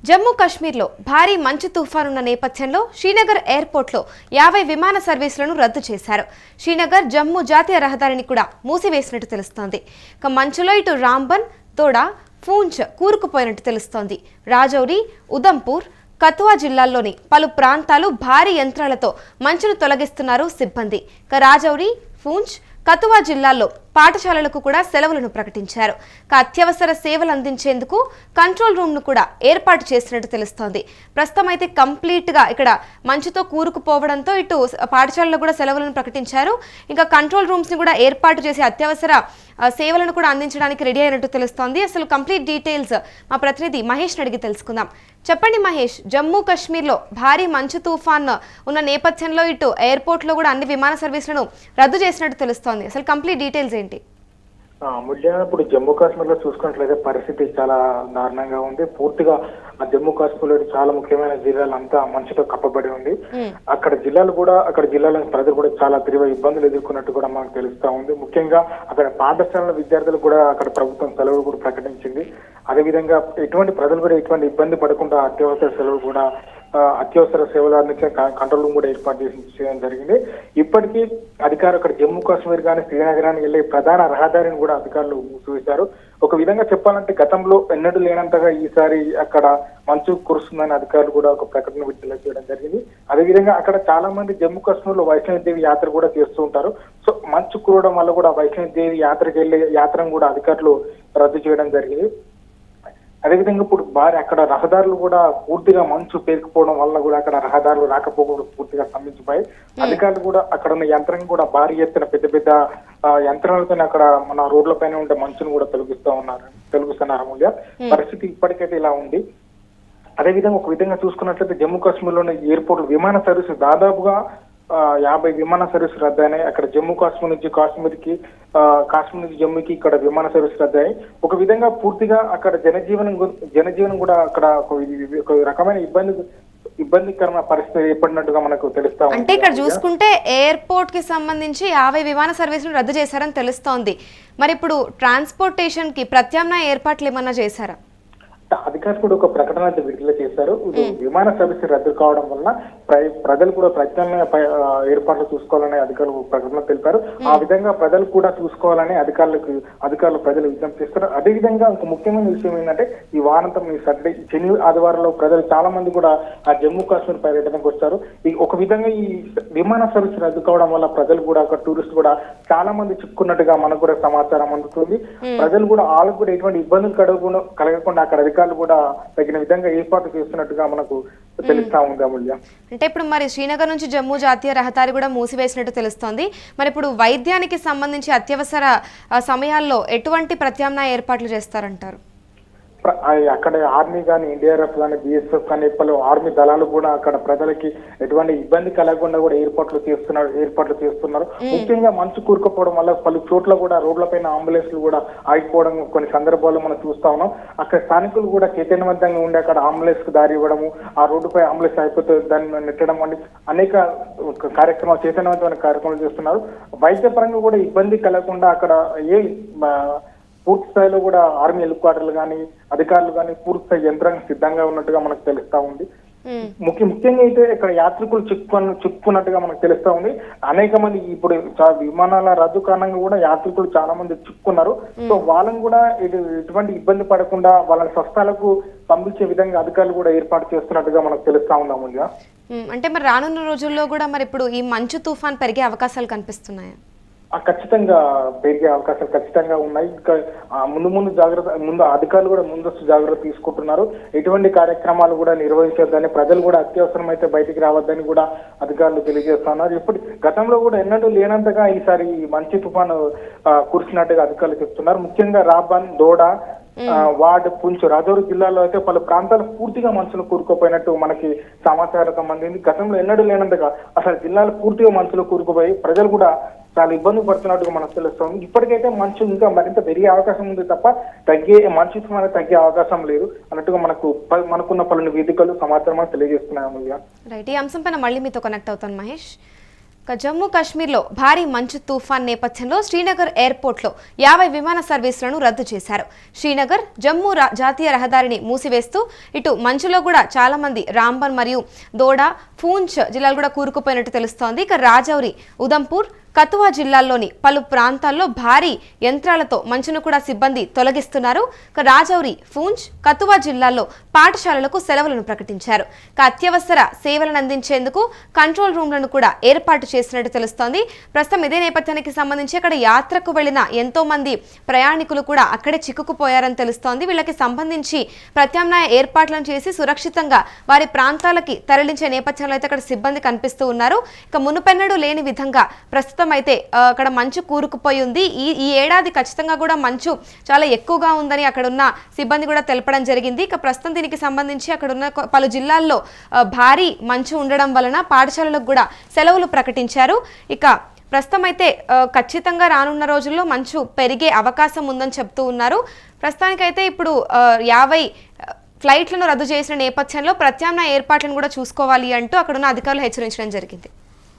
జమ్మూ కాశ్మీర్లో భారీ మంచు తుఫాను ఉన్న నేపథ్యంలో శ్రీనగర్ ఎయిర్పోర్ట్లో 50 విమాన సర్వీసులను రద్దు చేశారు. శ్రీనగర్ జమ్మూ జాతీయ రహదారిని కూడా మూసివేసినట్టు తెలుస్తోంది. ఇక మంచులో ఇటు రాంబన్, తోడా, పూంచ్ కూరుకుపోయినట్టు తెలుస్తోంది. రాజౌరి, ఉదంపూర్, కతువా జిల్లాల్లోని పలు ప్రాంతాలు భారీ యంత్రాలతో మంచును తొలగిస్తున్నారు సిబ్బంది. ఇక రాజౌరి, పూంచ్, కతువా జిల్లాల్లో పాఠశాలలకు కూడా సెలవులను ప్రకటించారు. అత్యవసర సేవలు అందించేందుకు కంట్రోల్ రూమ్ను కూడా ఏర్పాటు చేసినట్టు తెలుస్తోంది. ప్రస్తుతం అయితే కంప్లీట్గా ఇక్కడ మంచుతో కూరుకుపోవడంతో ఇటు పాఠశాలలో కూడా సెలవులను ప్రకటించారు. ఇంకా కంట్రోల్ రూమ్స్ని కూడా ఏర్పాటు చేసి అత్యవసర సేవలను కూడా అందించడానికి రెడీ అయినట్టు తెలుస్తోంది. అసలు కంప్లీట్ డీటెయిల్స్ మా ప్రతినిధి మహేష్ అడిగి తెలుసుకుందాం. చెప్పండి మహేష్, జమ్మూ కాశ్మీర్లో భారీ మంచు తుఫాన్ ఉన్న నేపథ్యంలో ఇటు ఎయిర్పోర్ట్లో కూడా అన్ని విమాన సర్వీసులను రద్దు చేసినట్టు తెలుస్తోంది. అసలు కంప్లీట్ డీటెయిల్స్ ఏంటి? ఇప్పుడు జమ్మూ కాశ్మీర్ లో చూసుకున్నట్లయితే పరిస్థితి చాలా దారుణంగా ఉంది. పూర్తిగా జమ్మూ కాశ్మీర్ లో చాలా ముఖ్యమైన జిల్లాలంతా మంచుతో కప్పబడి ఉంది. అక్కడ జిల్లాల ప్రజలు కూడా చాలా తీవ్ర ఇబ్బందులు ఎదుర్కొన్నట్టు కూడా మనకు తెలుస్తా ఉంది. ముఖ్యంగా అక్కడ పాఠశాలల విద్యార్థులు కూడా అక్కడ ప్రభుత్వం సెలవులు కూడా ప్రకటించింది. అదేవిధంగా ప్రజలు కూడా ఎటువంటి ఇబ్బంది పడకుండా అత్యవసర సేవలు అందించే కంట్రోల్ రూమ్ కూడా ఏర్పాటు చేయడం జరిగింది. ఇప్పటికీ అధికారులు అక్కడ జమ్మూ కాశ్మీర్ కానీ శ్రీనగరానికి వెళ్లే ప్రధాన రహదారిని కూడా అధికారులు మూసివేశారు. ఒక విధంగా చెప్పాలంటే గతంలో ఎన్నడూ లేనంతగా ఈసారి అక్కడ మంచు కురుస్తుందని అధికారులు కూడా ఒక ప్రకటన విడుదల చేయడం జరిగింది. అదేవిధంగా అక్కడ చాలా మంది జమ్మూ కాశ్మీర్ లో వైష్ణవి యాత్ర కూడా చేస్తూ ఉంటారు. సో మంచు కురవడం వల్ల కూడా వైష్ణవి యాత్రకు వెళ్లే యాత్రను కూడా అధికారులు రద్దు చేయడం జరిగింది. అదేవిధంగా ఇప్పుడు అక్కడ రహదారులు కూడా పూర్తిగా మంచు పేరుకుపోవడం వల్ల కూడా అక్కడ రహదారులు రాకపోవడం పూర్తిగా స్తంభించిపోయి అధికారులు కూడా అక్కడ ఉన్న యంత్రం కూడా భారీ ఎత్తున పెద్ద యంత్రాలతో అక్కడ మన రోడ్ల పైన ఉండే మంచును కూడా తొలగిస్తున్నారు. మూల్య పరిస్థితి ఇప్పటికైతే ఇలా ఉంది. అదేవిధంగా ఒక విధంగా చూసుకున్నట్లయితే జమ్మూ కాశ్మీర్ లోని ఎయిర్పోర్ట్ విమాన సర్వీసు దాదాపుగా 50 విమాన సర్వీసు రద్దయినాయి. అక్కడ జమ్మూ కాశ్మీర్ నుంచి జమ్మూకి ఇక్కడ విమాన సర్వీసు రద్దయ్యాయి. ఒక విధంగా పూర్తిగా అక్కడ జనజీవనం కూడా అక్కడ ఒక రకమైన ఇబ్బందికరమైన పరిస్థితి ఏర్పడినట్టుగా మనకు తెలుస్తా ఉంది. అంటే ఇక్కడ చూసుకుంటే ఎయిర్పోర్ట్ కి సంబంధించి 50 విమాన సర్వీసులు రద్దు చేశారని తెలుస్తోంది. మరి ఇప్పుడు ట్రాన్స్పోర్టేషన్ కి ప్రత్యామ్నాయ ఏర్పాట్లు ఏమన్నా చేశారా? అధికారులు కూడా ఒక ప్రకటన అయితే విడుదల చేశారు. విమాన సర్వీసు రద్దు కావడం వలన ప్రజలు కూడా ప్రత్యామ్నాయ ఏర్పాట్లు చూసుకోవాలని అధికారులు ప్రకటన తెలిపారు. ఆ విధంగా ప్రజలు కూడా చూసుకోవాలని అధికారులు ప్రజలు విజ్ఞప్తి చేస్తారు. అదేవిధంగా ఒక ముఖ్యమైన విషయం ఏంటంటే ఈ వారాంతం ఈ సాటర్డే శని ఆదివారంలో ప్రజలు చాలా మంది కూడా ఆ జమ్మూ కాశ్మీర్ పర్యటనకు వచ్చారు. ఒక విధంగా ఈ విమాన సర్వీసు రద్దు కావడం వల్ల ప్రజలు కూడా అక్కడ టూరిస్ట్ కూడా చాలా మంది చిక్కున్నట్టుగా మనకు కూడా సమాచారం అందుతుంది. ప్రజలు కూడా వాళ్ళకు కూడా ఎటువంటి ఇబ్బందులు కలగకుండా అక్కడ అధికారులు కూడా తగిన విధంగా ఏర్పాటు చేస్తున్నట్టుగా మనకు తెలుస్తా ఉంది. అమూల్య, అంటే ఇప్పుడు మరి శ్రీనగర్ నుంచి జమ్మూ జాతీయ రహదారి కూడా మూసివేసినట్టు తెలుస్తోంది. మరి ఇప్పుడు వైద్యానికి సంబంధించి అత్యవసర సమయాల్లో ఎటువంటి ప్రత్యామ్నాయ ఏర్పాట్లు చేస్తారంటారు? అక్కడ ఆర్మీ కానీ, ఎన్డీఆర్ఎఫ్ కానీ, బిఎస్ఎఫ్ కానీ పలు ఆర్మీ దళాలు కూడా అక్కడ ప్రజలకి ఎటువంటి ఇబ్బంది కలగకుండా కూడా ఏర్పాట్లు చేస్తున్నారు. ముఖ్యంగా మంచు కూరుకుపోవడం వల్ల పలు చోట్ల కూడా రోడ్లపైన అంబులెన్స్లు కూడా ఆగిపోవడం కొన్ని సందర్భాల్లో మనం చూస్తా ఉన్నాం. అక్కడ స్థానికులు కూడా చైతన్యవంతంగా ఉండి అక్కడ అంబులెన్స్ కు దారి ఇవ్వడము, ఆ రోడ్డుపై అంబులెన్స్ అయిపోతే దాన్ని నెట్టడం వంటి అనేక చైతన్యవంతమైన కార్యక్రమాలు చేస్తున్నారు. వైద్య పరంగా కూడా ఇబ్బంది కలగకుండా అక్కడ పూర్తి స్థాయిలో కూడా ఆర్మీ హెలికాప్టర్లు కానీ, అధికారులు కానీ పూర్తి స్థాయి యంత్రాంగం సిద్ధంగా ఉన్నట్టుగా మనకు తెలుస్తా ఉంది. ముఖ్యంగా అయితే ఇక్కడ యాత్రికులు చిక్కున్నట్టుగా మనకు తెలుస్తా ఉంది. అనేక మంది ఇప్పుడు విమానాల రద్దు కారణంగా కూడా యాత్రికులు చాలా మంది చిక్కున్నారు. సో వాళ్ళని కూడా ఎటువంటి ఇబ్బంది పడకుండా వాళ్ళని స్వస్థాలకు పంపించే విధంగా అధికారులు కూడా ఏర్పాటు చేస్తున్నట్టుగా మనకు తెలుస్తా ఉంది. అమూల్య, అంటే మరి రానున్న రోజుల్లో కూడా మరి ఇప్పుడు ఈ మంచు తుఫాన్ పెరిగే అవకాశాలు కనిపిస్తున్నాయా? ఖచ్చితంగా పెరిగే అవకాశాలు ఖచ్చితంగా ఉన్నాయి. ఇంకా ముందు అధికారులు కూడా ముందస్తు జాగ్రత్త తీసుకుంటున్నారు. ఎటువంటి కార్యక్రమాలు కూడా నిర్వహించొద్దని, ప్రజలు కూడా అత్యవసరం అయితే బయటికి రావద్దని కూడా అధికారులు తెలియజేస్తున్నారు. ఇప్పుడు గతంలో కూడా ఎన్నడూ లేనంతగా ఈసారి మంచు తుఫాను కురిసినట్టుగా అధికారులు చెప్తున్నారు. ముఖ్యంగా రాబాన్, దోడా, వార్డ్, పూంచ్, రాజౌరి జిల్లాలో అయితే పలు ప్రాంతాలు పూర్తిగా మంచులు కూరుకుపోయినట్టు మనకి సమాచారం అందింది. గతంలో ఎన్నడూ లేనంతగా అసలు జిల్లాలు పూర్తిగా మంచులో కూరుకుపోయి ప్రజలు కూడా చాలా ఇబ్బంది పడుతున్నట్టుగా మనకు తెలుస్తుంది. ఇప్పటికైతే మంచు ఇంకా మరింత పెరిగే అవకాశం ఉంది తప్ప మంచు తగ్గే అవకాశం లేదు అన్నట్టుగా మనకున్న పలు వేదికలు సమాచారం తెలియజేస్తున్నాయి. రైట్, ఈ అంశం పైన మళ్ళీ మీతో కనెక్ట్ అవుతాను మహేష్. జమ్మూ కాశ్మీర్లో భారీ మంచు తుఫాన్ నేపథ్యంలో శ్రీనగర్ ఎయిర్పోర్ట్లో 50 విమాన సర్వీసులను రద్దు చేశారు. శ్రీనగర్ జమ్మూ జాతీయ రహదారిని మూసివేస్తూ ఇటు మంచులో కూడా చాలా మంది రాంబన్ మరియు దోడా, పూంచ్ జిల్లాలు కూడా కూరుకుపోయినట్టు తెలుస్తోంది. ఇక రాజౌరి, ఉదంపూర్, కతువా జిల్లాల్లోని పలు ప్రాంతాల్లో భారీ యంత్రాలతో మంచును కూడా సిబ్బంది తొలగిస్తున్నారు. రాజౌరి, పూంచ్, కతువా జిల్లాల్లో పాఠశాలలకు సెలవులను ప్రకటించారు. అత్యవసర సేవలను అందించేందుకు కంట్రోల్ రూమ్లను కూడా ఏర్పాటు చేసినట్టు తెలుస్తోంది. ప్రస్తుతం ఇదే నేపథ్యానికి సంబంధించి అక్కడ యాత్రకు వెళ్లిన ఎంతో మంది ప్రయాణికులు కూడా అక్కడే చిక్కుకుపోయారని తెలుస్తోంది. వీళ్ళకి సంబంధించి ప్రత్యామ్నాయ ఏర్పాట్లను చేసి సురక్షితంగా వారి ప్రాంతాలకి తరలించే నేపథ్యంలో అయితే అక్కడ సిబ్బంది కనిపిస్తూ ఉన్నారు. ఇక మునుపెన్నడూ లేని విధంగా ప్రస్తుతం అయితే అక్కడ మంచు కూరుకుపోయి ఉంది. ఈ ఏడాది ఖచ్చితంగా కూడా మంచు చాలా ఎక్కువగా ఉందని అక్కడ ఉన్న సిబ్బంది కూడా తెలపడం జరిగింది. ఇక ప్రస్తుతం దీనికి సంబంధించి అక్కడ ఉన్న పలు జిల్లాల్లో భారీ మంచు ఉండడం వలన పాఠశాలలకు కూడా సెలవులు ప్రకటించారు. ఇక ప్రస్తుతం అయితే ఖచ్చితంగా రానున్న రోజుల్లో మంచు పెరిగే అవకాశం ఉందని చెప్తూ ఉన్నారు. ప్రస్తుతానికైతే ఇప్పుడు 50 ఫ్లైట్లను రద్దు చేసిన నేపథ్యంలో ప్రత్యామ్నాయ ఏర్పాట్లను కూడా చూసుకోవాలి అంటూ అక్కడున్న అధికారులు హెచ్చరించడం జరిగింది.